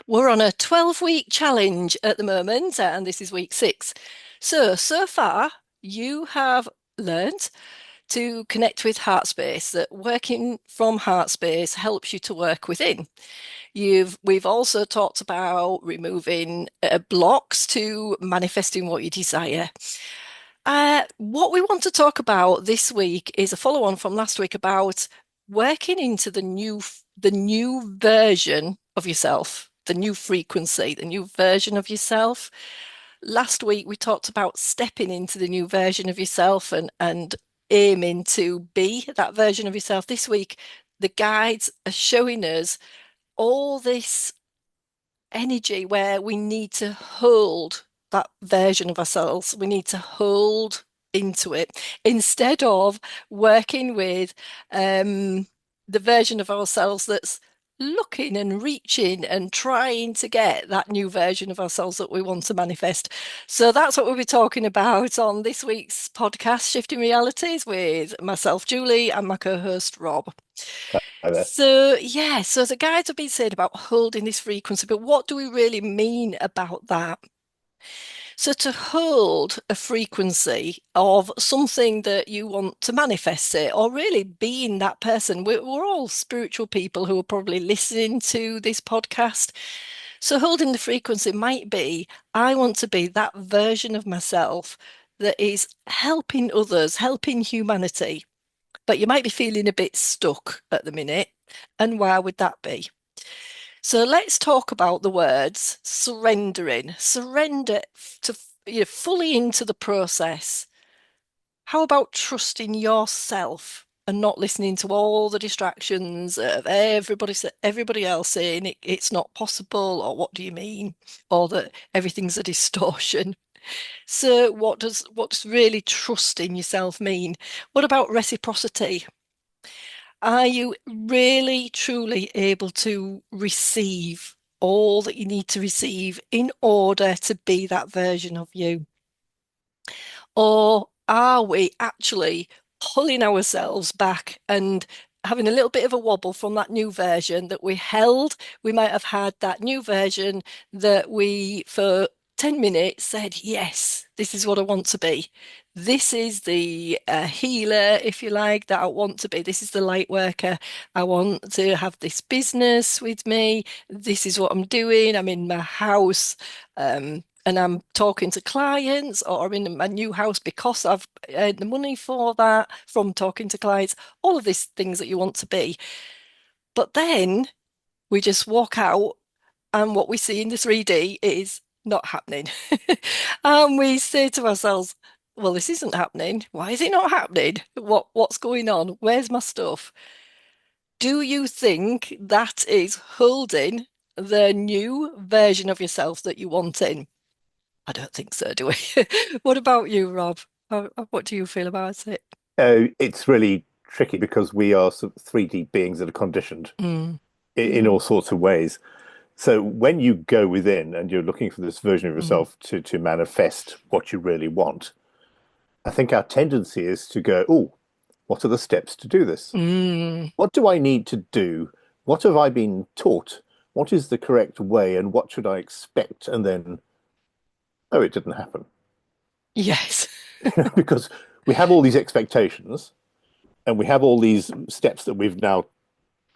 We're on a 12-week challenge at the moment, and this is week 6. So far, you have learned to connect with heart space, that working from heart space helps you to work within. We've also talked about removing blocks to manifesting what you desire. What we want to talk about this week is a follow-on from last week about working into the new version of yourself, the new frequency, the new version of yourself. Last week we talked about stepping into the new version of yourself and aiming to be that version of yourself. This week, the guides are showing us all this energy where we need to hold that version of ourselves. We need to hold into it instead of working with the version of ourselves that's looking and reaching and trying to get that new version of ourselves that we want to manifest. So that's what we'll be talking about on this week's podcast, Shifting Realities, with myself, Julie, and my co-host, Rob. Like that. So the guides have been saying about holding this frequency, but what do we really mean about that? So to hold a frequency of something that you want to manifest it, or really being that person, we're all spiritual people who are probably listening to this podcast. So holding the frequency might be, I want to be that version of myself that is helping others, helping humanity, but you might be feeling a bit stuck at the minute. And why would that be? So let's talk about the words surrendering. Surrender to fully into the process. How about trusting yourself and not listening to all the distractions of everybody else saying it's not possible, or what do you mean, or that everything's a distortion? So what does really trusting yourself mean? What about reciprocity? Are you really truly able to receive all that you need to receive in order to be that version of you? Or are we actually pulling ourselves back and having a little bit of a wobble from that new version that we held? We might have had that new version that we, for 10 minutes, said, yes, this is what I want to be. This is the healer, if you like, that I want to be. This is the light worker. I want to have this business with me. This is what I'm doing. I'm in my house. And I'm talking to clients, or I'm in my new house because I've earned the money for that from talking to clients, all of these things that you want to be. But then we just walk out, and what we see in the 3D is not happening. And we say to ourselves, well, this isn't happening. Why is it not happening? What's going on? Where's my stuff? Do you think that is holding the new version of yourself that you want in? I don't think so, do we? What about you, Rob? What do you feel about it? It's really tricky because we are sort of 3D beings that are conditioned Mm, in mm, all sorts of ways. So when you go within and you're looking for this version of mm, yourself to manifest what you really want, I think our tendency is to go, oh, what are the steps to do this? mm. What do I need to do? What have I been taught? What is the correct way and what should I expect? And then, oh, it didn't happen. Yes. Because we have all these expectations and we have all these steps that we've now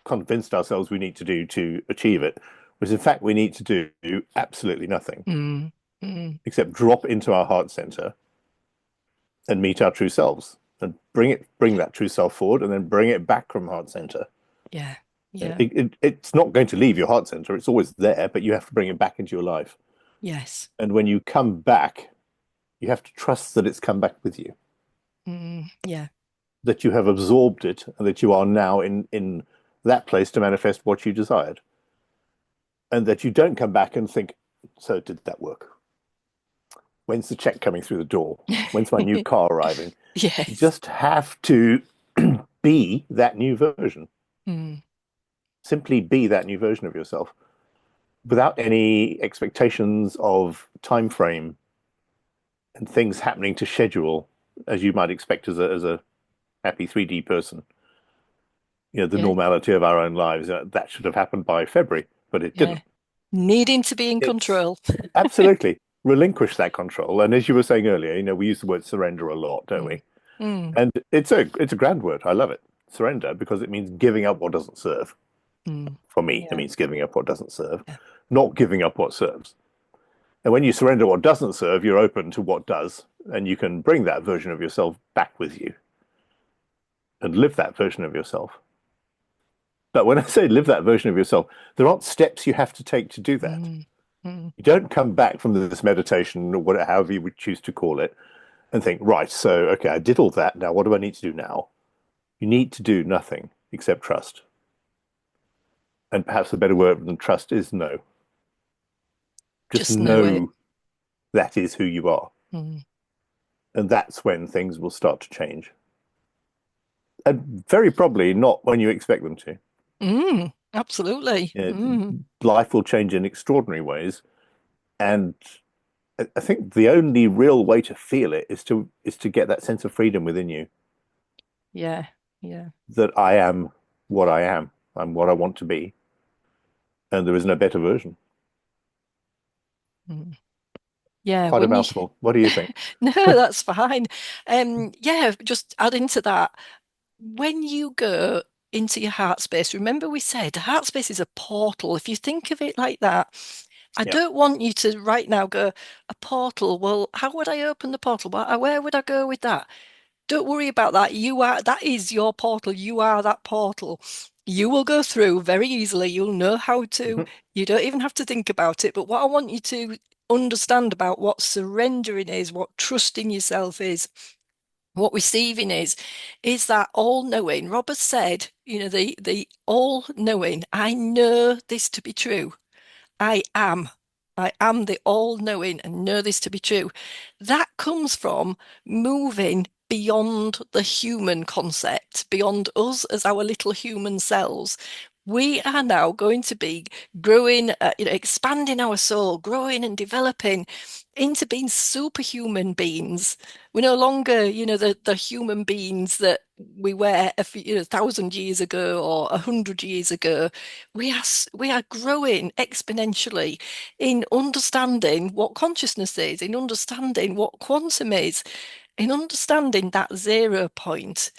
convinced ourselves we need to do to achieve it, whereas in fact we need to do absolutely nothing Mm, mm. except drop into our heart center and meet our true selves and bring that true self forward and then bring it back from heart center. Yeah. Yeah. It's not going to leave your heart center. It's always there, but you have to bring it back into your life. Yes. And when you come back, you have to trust that it's come back with you, Yeah. that you have absorbed it, and that you are now in that place to manifest what you desired, and that you don't come back and think, so did that work? When's the check coming through the door? When's my new car arriving? You Yes. just have to be that new version. Mm. Simply be that new version of yourself without any expectations of time frame and things happening to schedule as you might expect as a happy 3D person. You know, the Yeah. normality of our own lives. That should have happened by February, but it Yeah. didn't. Needing to be in It's control. absolutely relinquish that control. And as you were saying earlier, we use the word surrender a lot, don't Mm, we? mm, And it's a grand word. I love it. Surrender, because it means giving up what doesn't serve. mm. For me, it Yeah, means giving up what doesn't serve, yeah. not giving up what serves. And when you surrender what doesn't serve, you're open to what does, and you can bring that version of yourself back with you and live that version of yourself. But when I say live that version of yourself, there aren't steps you have to take to do that. Mm, mm. You don't come back from this meditation, or whatever, however you would choose to call it, and think, right, so, okay, I did all that. Now, what do I need to do now? You need to do nothing except trust. And perhaps a better word than trust is know. Just Just know it. know that is who you are. Mm, And that's when things will start to change. And very probably not when you expect them to. absolutely. You Mm. Life will change in extraordinary ways. And I think the only real way to feel it is to get that sense of freedom within you, Yeah, yeah. that I am what I am. I'm what I want to be. And there is no better version. Mm. Yeah, Quite a when you mouthful. What do you think? no, that's fine. Yeah, just adding to that, when you go into your heart space, remember we said heart space is a portal. If you think of it like that, I Yeah. don't want you to right now go a portal. Well, how would I open the portal? Where would I go with that? Don't worry about that. That is your portal. You are that portal. You will go through very easily. You'll know how to. Mhm. You don't even have to think about it. But what I want you to understand about what surrendering is, what trusting yourself is, what receiving is that all-knowing. Robert said, the all-knowing. I know this to be true. I am. I am the all-knowing and know this to be true. That comes from moving beyond the human concept, beyond us as our little human selves. We are now going to be growing, expanding our soul, growing and developing into being superhuman beings. We're no longer, the human beings that we were 1,000 years ago or 100 years ago. We are growing exponentially in understanding what consciousness is, in understanding what quantum is, in understanding that 0 point.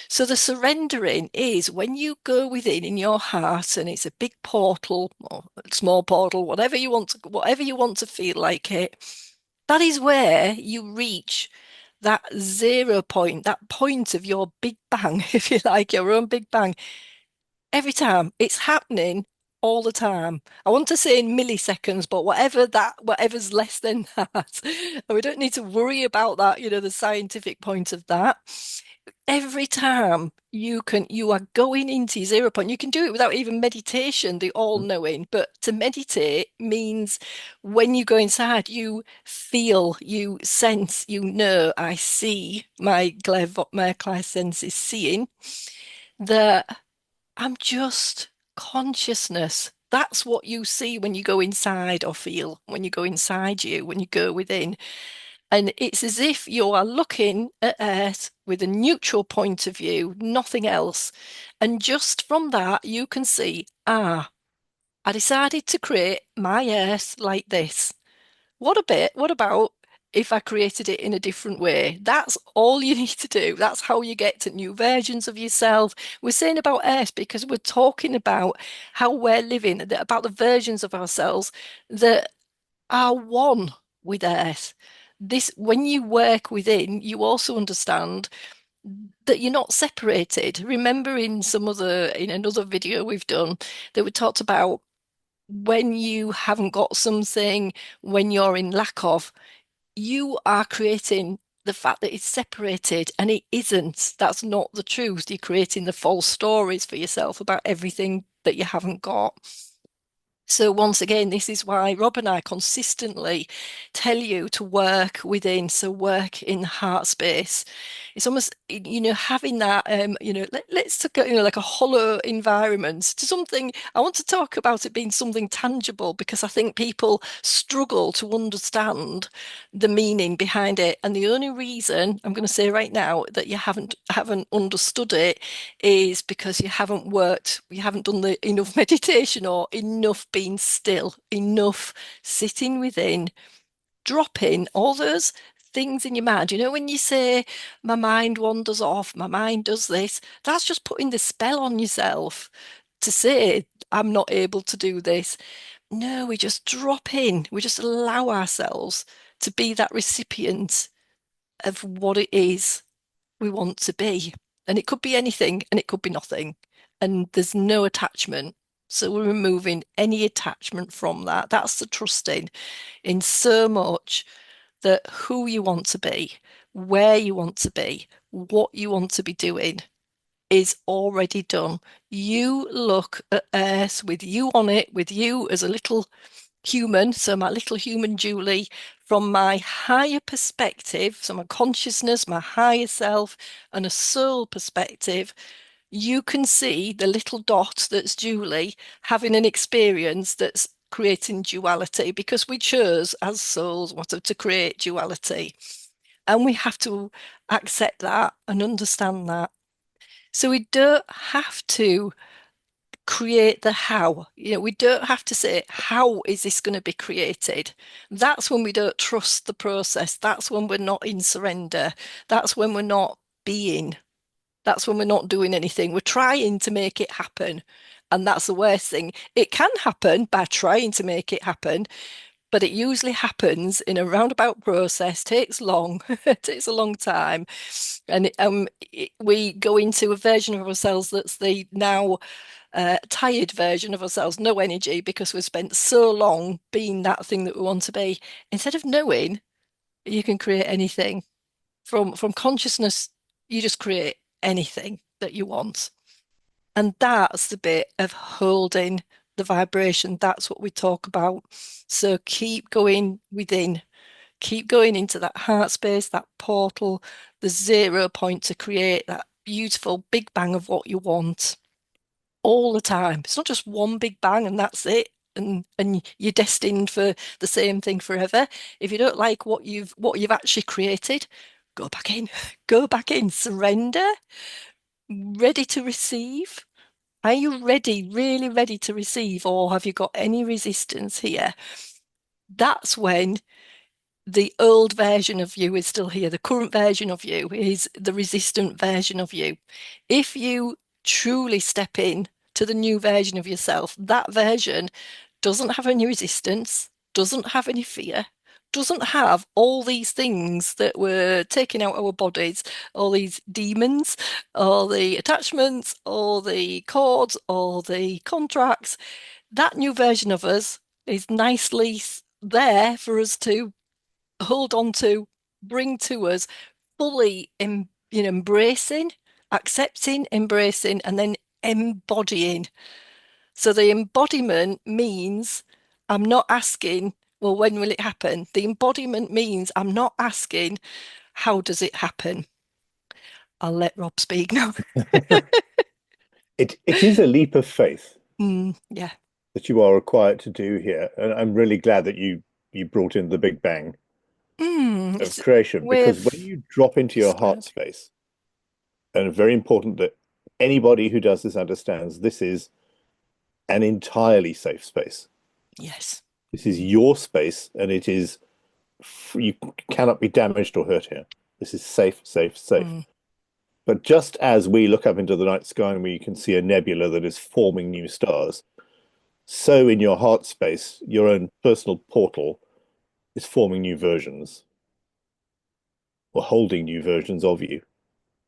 So the surrendering is when you go within in your heart, and it's a big portal or a small portal, whatever you want to feel like it. That is where you reach that 0 point, that point of your big bang, if you like, your own big bang. Every time it's happening all the time. I want to say in milliseconds, but whatever's less than that. And we don't need to worry about that, the scientific point of that. Every time you are going into 0 point. You can do it without even meditation, the all-knowing. But to meditate means when you go inside, you feel, you sense, I see, my class sense is seeing that I'm just consciousness. That's what you see when you go inside, or feel when you go inside you, when you go within. And it's as if you are looking at Earth with a neutral point of view, nothing else. And just from that, you can see, I decided to create my Earth like this. What about if I created it in a different way? That's all you need to do. That's how you get to new versions of yourself. We're saying about Earth because we're talking about how we're living, about the versions of ourselves that are one with Earth. When you work within, you also understand that you're not separated. Remember in another video we've done that we talked about when you haven't got something, when you're in lack of, you are creating the fact that it's separated, and it isn't. That's not the truth. You're creating the false stories for yourself about everything that you haven't got. So once again, this is why Rob and I consistently tell you to work within, so work in heart space. It's almost, having that, let's take like a hollow environment to something. I want to talk about it being something tangible because I think people struggle to understand the meaning behind it. And the only reason I'm going to say right now that you haven't understood it is because you haven't done enough meditation or enough being still, enough sitting within, dropping all those things in your mind. You know, when you say, my mind wanders off, my mind does this, that's just putting the spell on yourself to say, I'm not able to do this. No, we just drop in, we just allow ourselves to be that recipient of what it is we want to be. And it could be anything and it could be nothing. And there's no attachment. So we're removing any attachment from that. That's the trusting in so much that who you want to be, where you want to be, what you want to be doing is already done. You look at Earth with you on it, with you as a little human, so my little human Julie, from my higher perspective, so my consciousness, my higher self, and a soul perspective, you can see the little dot that's Julie having an experience that's creating duality because we chose as souls what to create duality. And we have to accept that and understand that. So we don't have to create the how. You know, we don't have to say, how is this going to be created? That's when we don't trust the process. That's when we're not in surrender. That's when we're not being. That's when we're not doing anything. We're trying to make it happen. And that's the worst thing. It can happen by trying to make it happen, but it usually happens in a roundabout process, takes long, it takes a long time. And we go into a version of ourselves that's the now tired version of ourselves, no energy, because we've spent so long being that thing that we want to be. Instead of knowing, you can create anything. From consciousness, you just create anything that you want. And that's the bit of holding the vibration. That's what we talk about. So keep going within, keep going into that heart space, that portal, the 0 point to create that beautiful big bang of what you want all the time. It's not just one big bang and that's it. And you're destined for the same thing forever. If you don't like what you've actually created, go back in, go back in, surrender, ready to receive. Are you ready, really ready to receive, or have you got any resistance here? That's when the old version of you is still here. The current version of you is the resistant version of you. If you truly step in to the new version of yourself, that version doesn't have any resistance, doesn't have any fear, doesn't have all these things that were taking out our bodies, all these demons, all the attachments, all the cords, all the contracts. That new version of us is nicely there for us to hold on to, bring to us, fully embracing, accepting, embracing, and then embodying. So the embodiment means I'm not asking, well, when will it happen? The embodiment means I'm not asking, how does it happen? I'll let Rob speak now. It is a leap of faith Yeah. that you are required to do here, and I'm really glad that you brought in the Big Bang of It's a creation way because when of you drop into your heart describing. space, and very important that anybody who does this understands this is an entirely safe space. Yes. This is your space, and it is you cannot be damaged or hurt here. This is safe, safe, safe. Mm, But just as we look up into the night sky and we can see a nebula that is forming new stars, so in your heart space, your own personal portal is forming new versions or holding new versions of you.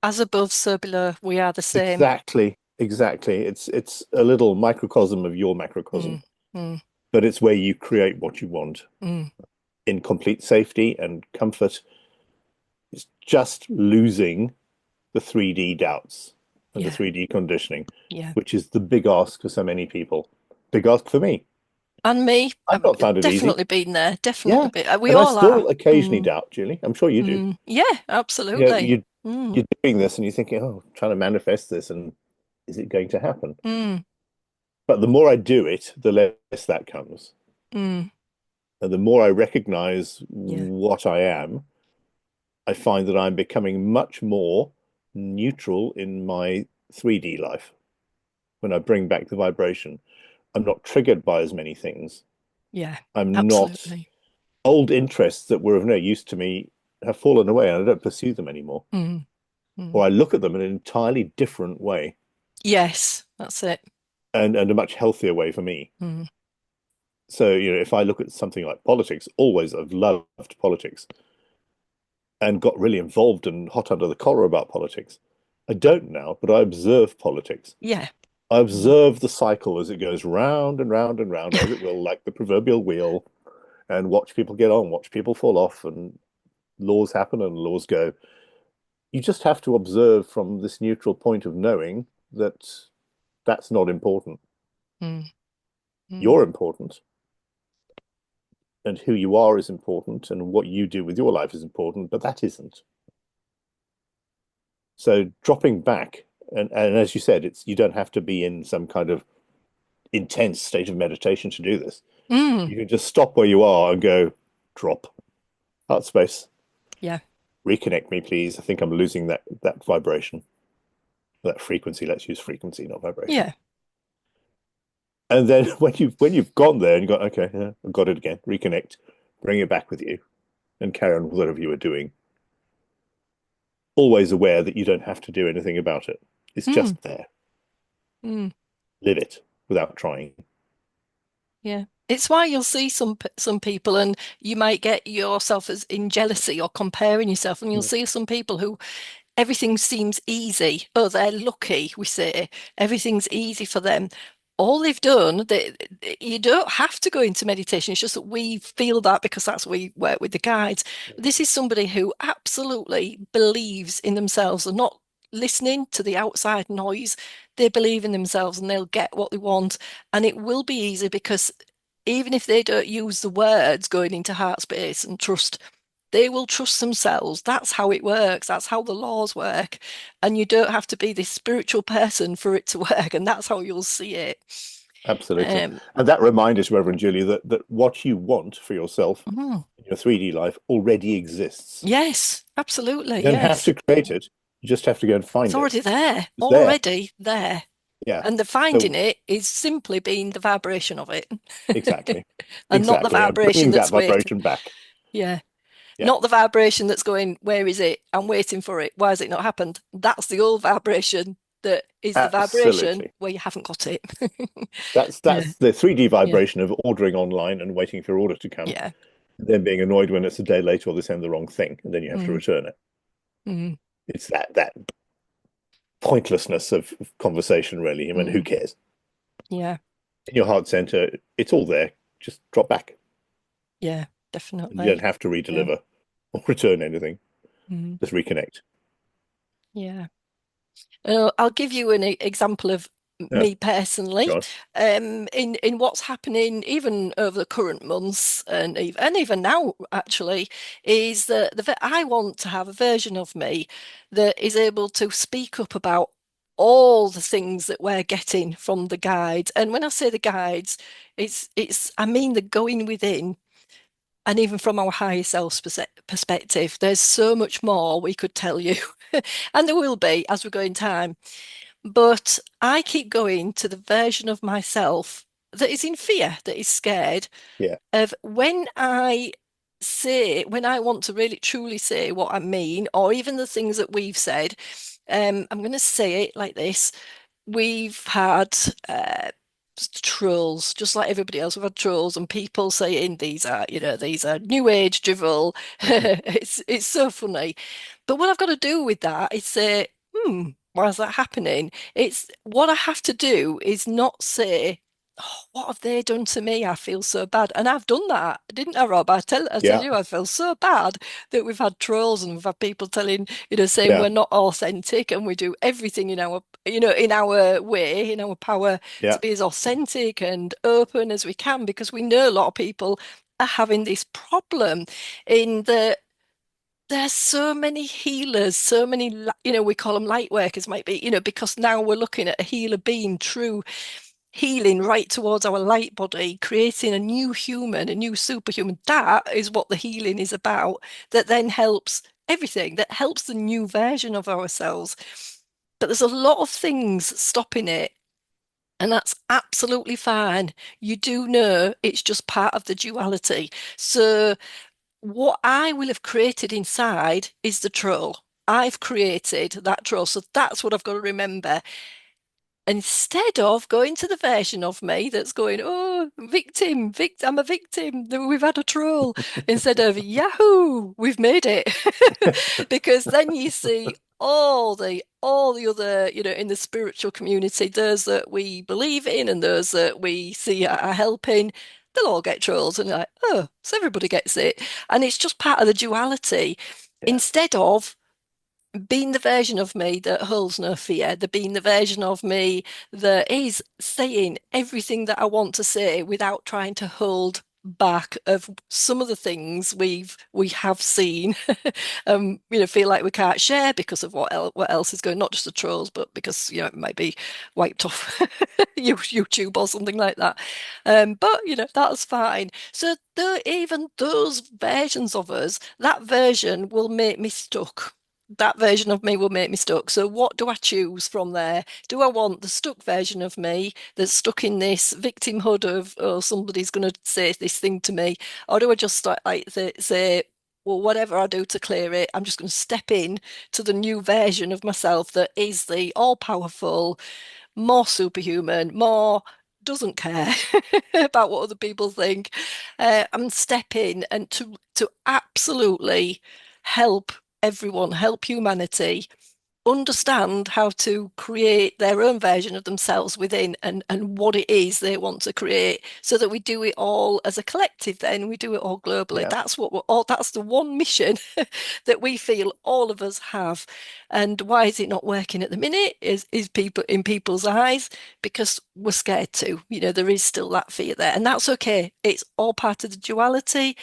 as above, so below, we are the same. Exactly, exactly. It's a little microcosm of your macrocosm, Mm, mm, but it's where you create what you want mm. in complete safety and comfort. It's just losing the 3D doubts and the Yeah. 3D conditioning, Yeah. which is the big ask for so many people. Big ask for me. And me, I've I've not found it easy. definitely been there. Definitely Yeah. been. We And I all are. still occasionally Mm, doubt, Julie. I'm sure you do. yeah, You know, absolutely. you're doing this and you're thinking, oh, trying to manifest this and is it going to happen? Mm, But the more I do it, the less that comes. mm, And the more I recognize yeah. what I am, I find that I'm becoming much more neutral in my 3D life when I bring back the vibration. I'm not triggered by as many things. Yeah, I'm not absolutely. old interests that were of no use to me have fallen away and I don't pursue them anymore. Mm, mm. Or I look at them in an entirely different way Yes, that's it. and a much healthier way for me. Mm. So, if I look at something like politics, always I've loved politics and got really involved and hot under the collar about politics. I don't now, but I observe politics. Yeah. I Mm. observe the cycle as it goes round and round and round, as it will, like the proverbial wheel, and watch people get on, watch people fall off, and laws happen and laws go. You just have to observe from this neutral point of knowing that that's not important. Mm, mm, You're important, and who you are is important, and what you do with your life is important, but that isn't. So dropping back, and as you said, it's you don't have to be in some kind of intense state of meditation to do this. mm. You can just stop where you are and go, drop, heart space, Yeah, reconnect me, please. I think I'm losing that vibration, that frequency. Let's use frequency, not vibration. yeah. And then when you've gone there and you go, okay, yeah, I've got it again, reconnect, bring it back with you, and carry on with whatever you were doing. Always aware that you don't have to do anything about it. It's Mm, just there. mm. Live it without trying. Yeah. It's why you'll see some people and you might get yourself as in jealousy or comparing yourself, and you'll Mm. see some people who everything seems easy. Oh, they're lucky, we say. Everything's easy for them. All they've done, you don't have to go into meditation. It's just that we feel that because that's we work with the guides. This is somebody who absolutely believes in themselves and not listening to the outside noise. They believe in themselves and they'll get what they want. And it will be easy because even if they don't use the words going into heart space and trust, they will trust themselves. That's how it works. That's how the laws work. And you don't have to be this spiritual person for it to work. And that's how you'll see it. Absolutely. Um, And that reminds us, Reverend Julie, that what you want for yourself mm, in your 3D life already exists. yes, absolutely. You don't have Yes. to create it. You just have to go and It's find it. already there, It's there. already there. Yeah. And the finding So it is simply being the vibration of it exactly. and not the Exactly. And vibration bringing that that's waiting. vibration back. Yeah. Yeah. Not the vibration that's going, where is it? I'm waiting for it. Why has it not happened? That's the old vibration that is the vibration Absolutely. where you haven't got it. That's Yeah, that's the 3D yeah, vibration of ordering online and waiting for your order to come, yeah. then being annoyed when it's a day late or they send the wrong thing, and then you have to Mm, return it. mm, It's that pointlessness of conversation, really. I mean, who mm. cares? Yeah, In your heart center, it's all there. Just drop back. yeah, You don't definitely. have to Yeah, redeliver or return anything. mm, Just reconnect. yeah. I'll give you an example of Yeah, me personally, go on. in what's happening even over the current months and even now actually, is that I want to have a version of me that is able to speak up about all the things that we're getting from the guides. And when I say the guides, it's I mean the going within. And even from our higher self perspective, there's so much more we could tell you. And there will be as we go in time. But I keep going to the version of myself that is in fear, that is scared Yeah, of when I want to really truly say what I mean, or even the things that we've said. I'm going to say it like this. We've had trolls, just like everybody else. We've had trolls and people saying these are new age drivel. It's so funny. But what I've got to do with that is say, why is that happening? It's what I have to do is not say, oh, what have they done to me? I feel so bad. And I've done that, didn't I, Rob? I tell yeah, you, I feel so bad that we've had trolls and we've had people telling, saying yeah, we're not authentic and we do everything in our way, in our power to yeah. be as authentic and open as we can because we know a lot of people are having this problem in that there's so many healers, so many, we call them light workers, might be, because now we're looking at a healer being true healing right towards our light body, creating a new human, a new superhuman. That is what the healing is about, that then helps everything, that helps the new version of ourselves. But there's a lot of things stopping it. And that's absolutely fine. You do know it's just part of the duality. So what I will have created inside is the troll. I've created that troll. So that's what I've got to remember. Instead of going to the version of me that's going, oh, I'm a victim, we've had a troll, instead of, Yahoo, we've made it. Because then you see all the other, in the spiritual community, those that we believe in and those that we see are helping, they'll all get trolls. And you're like, oh, so everybody gets it. And it's just part of the duality. Yeah. Instead of being the version of me that holds no fear, the being the version of me that is saying everything that I want to say without trying to hold back of some of the things we have seen feel like we can't share because of what else is going, not just the trolls, but because it might be wiped off YouTube or something like that. But that's fine. So even those versions of us, that version will make me stuck. That version of me will make me stuck. So what do I choose from there? Do I want the stuck version of me that's stuck in this victimhood of, oh, somebody's going to say this thing to me? Or do I just start, like, say, well, whatever I do to clear it, I'm just going to step in to the new version of myself that is the all-powerful, more superhuman, more doesn't care about what other people think. And step in and to absolutely help everyone, help humanity understand how to create their own version of themselves within, and what it is they want to create, so that we do it all as a collective. Then we do it all globally. Yeah. That's what we're all, that's the one mission that we feel all of us have. And why is it not working at the minute is people in people's eyes? Because we're scared to. There is still that fear there, and that's okay. It's all part of the duality.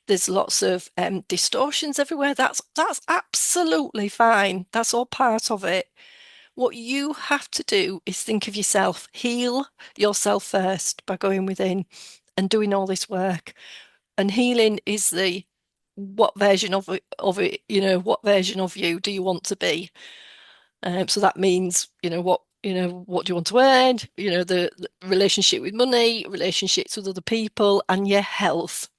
There's lots of distortions everywhere. That's absolutely fine. That's all part of it. What you have to do is think of yourself, heal yourself first by going within and doing all this work. And healing is the what version of it, what version of you do you want to be? So that means, what do you want to earn? The relationship with money, relationships with other people, and your health.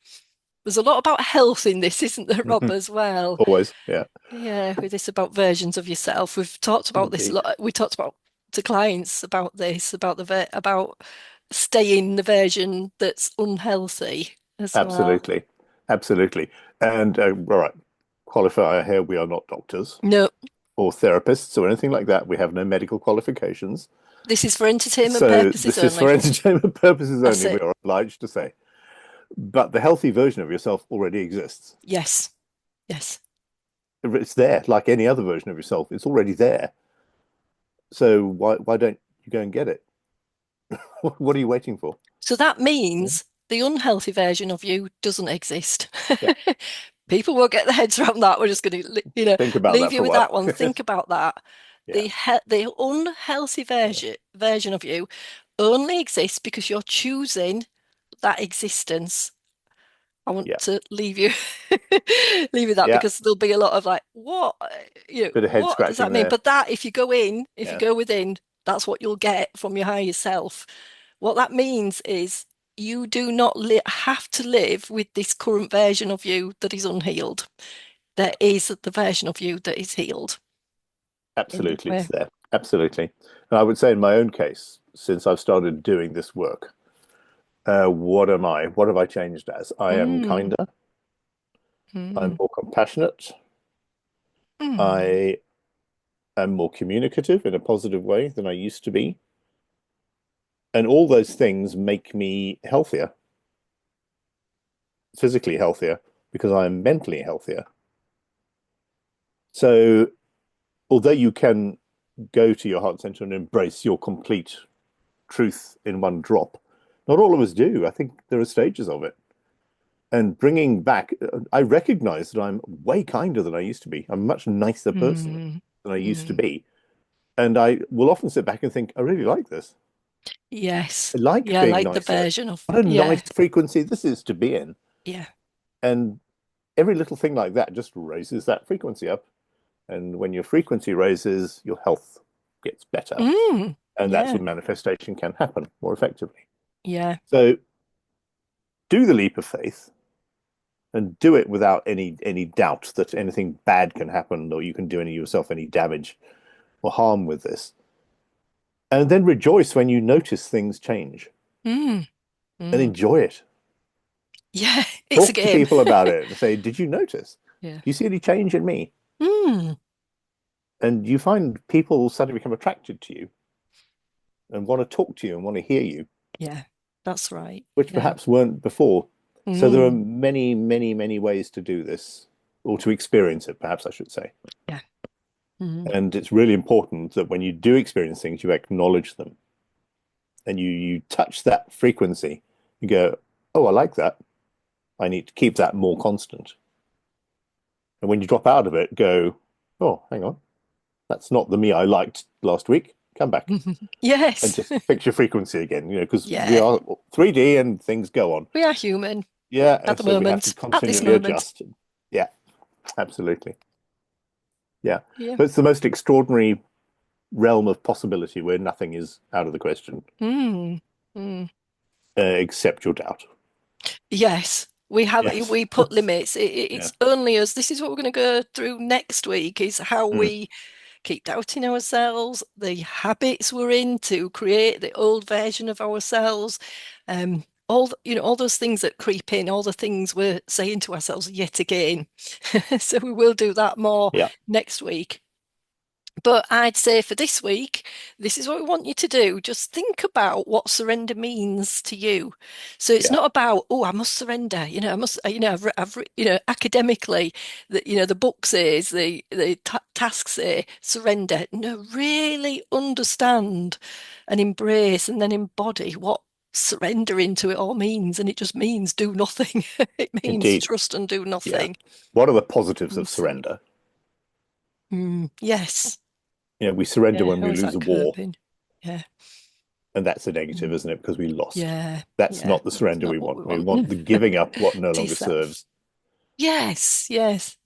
There's a lot about health in this, isn't there, Rob, as well? Always. Yeah. Yeah, with this about versions of yourself. We've talked about this a Indeed. lot. We talked about to clients about this, about staying the version that's unhealthy as well. Absolutely. Absolutely. And all right, qualifier here, we are not doctors No, or therapists or anything like that. We have no medical qualifications. this is for entertainment So purposes this is for only. entertainment purposes That's only, we it. are obliged to say. But the healthy version of yourself already exists. Yes, yes. It's there, like any other version of yourself. It's already there. So why don't you go and get it? What are you waiting for? So that Yeah. means the unhealthy version of you doesn't exist. Yeah. People won't get their heads around that. We're just going to, Think about leave that you for a with while. that one. Think about that. Yeah. The unhealthy version of you only exists because you're choosing that existence. I want Yeah. to leave you leave you that, Yeah. because there'll be a lot of like, what, Bit of head what does that scratching mean? there. But that, if you Yeah. go within, that's what you'll get from your higher self. What that means is you do not have to live with this current version of you that is unhealed. There Yeah. is the version of you that is healed in that Absolutely. It's way. there. Absolutely. And I would say in my own case, since I've started doing this work, what am I? What have I changed as? I am Mm, kinder. I'm mm, more compassionate. mm. I am more communicative in a positive way than I used to be. And all those things make me healthier, physically healthier, because I am mentally healthier. So, although you can go to your heart center and embrace your complete truth in one drop, not all of us do. I think there are stages of it. And bringing back, I recognize that I'm way kinder than I used to be. I'm a much nicer person Mm, than I used to mm. be. And I will often sit back and think, I really like this. Yes. I like Yeah, being like the nicer. version of, What a nice yeah, frequency this is to be in. yeah. And every little thing like that just raises that frequency up. And when your frequency raises, your health gets better. Mm. And that's Yeah. when manifestation can happen more effectively. Yeah. So do the leap of faith and do it without any doubt that anything bad can happen or you can do yourself any damage or harm with this. And then rejoice when you notice things change Mm. and Mm. enjoy it. Yeah. It's a Talk to game. people about it and say, did you notice? Yeah. Do you see any change in me? Mm. And you find people suddenly become attracted to you and want to talk to you and want to hear you, Yeah. That's right. which Yeah. perhaps weren't before. So there are Mm. many, many, many ways to do this, or to experience it, perhaps I should say. Yeah. Mm. And it's really important that when you do experience things, you acknowledge them and you touch that frequency. You go, oh, I like that. I need to keep that more constant. And when you drop out of it, go, oh, hang on, that's not the me I liked last week. Come back and Yes. just fix your frequency again, because we Yeah. are 3D and things go on. We are human Yeah, at and the so we have to moment, at this continually moment. adjust. Yeah, absolutely. Yeah. Yeah. But it's the most extraordinary realm of possibility where nothing is out of the question, Mm. Mm. except your doubt. Yes. Yes. We put limits. Yeah. It's only us. This is what we're going to go through next week is how Mm. we keep doubting ourselves, the habits we're in to create the old version of ourselves, all those things that creep in, all the things we're saying to ourselves yet again. So we will do that more Yeah. next week. But I'd say for this week, this is what we want you to do. Just think about what surrender means to you. So it's Yeah. not about, oh, I must surrender. I must, academically, the book says, the tasks say surrender. No, really understand and embrace and then embody what surrender into it all means. And it just means do nothing. It means Indeed. trust and do Yeah. nothing. What are the positives of And so, surrender? yes. We surrender Yeah, when how we is lose a that war, coping? Yeah. and that's a negative, Mm. isn't it? Because we lost. Yeah, That's yeah, not the that's surrender we not what we want. We want. want the giving up what no To longer yourself. serves. Yes, yes,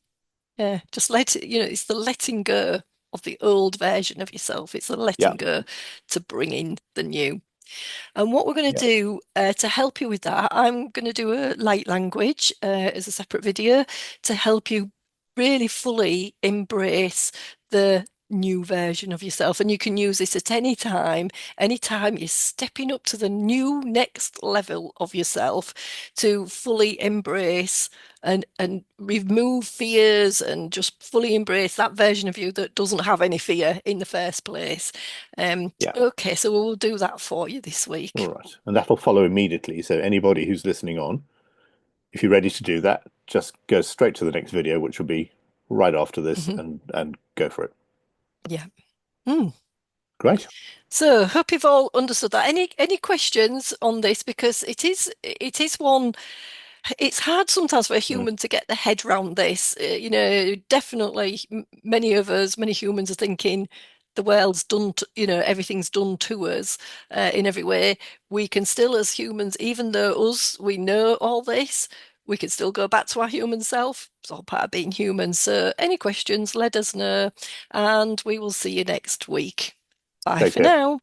yeah. Just let it, it's the letting go of the old version of yourself. It's the Yeah. letting go to bring in the new. And what we're going to Yeah. do to help you with that, I'm going to do a light language as a separate video to help you really fully embrace the new version of yourself. And you can use this at any time you're stepping up to the new next level of yourself to fully embrace and remove fears and just fully embrace that version of you that doesn't have any fear in the first place. Yeah. Okay, so we'll do that for you this All week. right. And that'll follow immediately. So anybody who's listening on, if you're ready to do that, just go straight to the next video, which will be right after this, Mhm. and go for it. Yeah. Mm. Great. So hope you've all understood that. Any questions on this? Because it is one. It's hard sometimes for a Mm. human to get their head round this. Definitely many of us, many humans are thinking the world's done, everything's done to us in every way. We can still, as humans, even though we know all this, we can still go back to our human self. It's all part of being human. So any questions, let us know, and we will see you next week. Bye Take for care. now.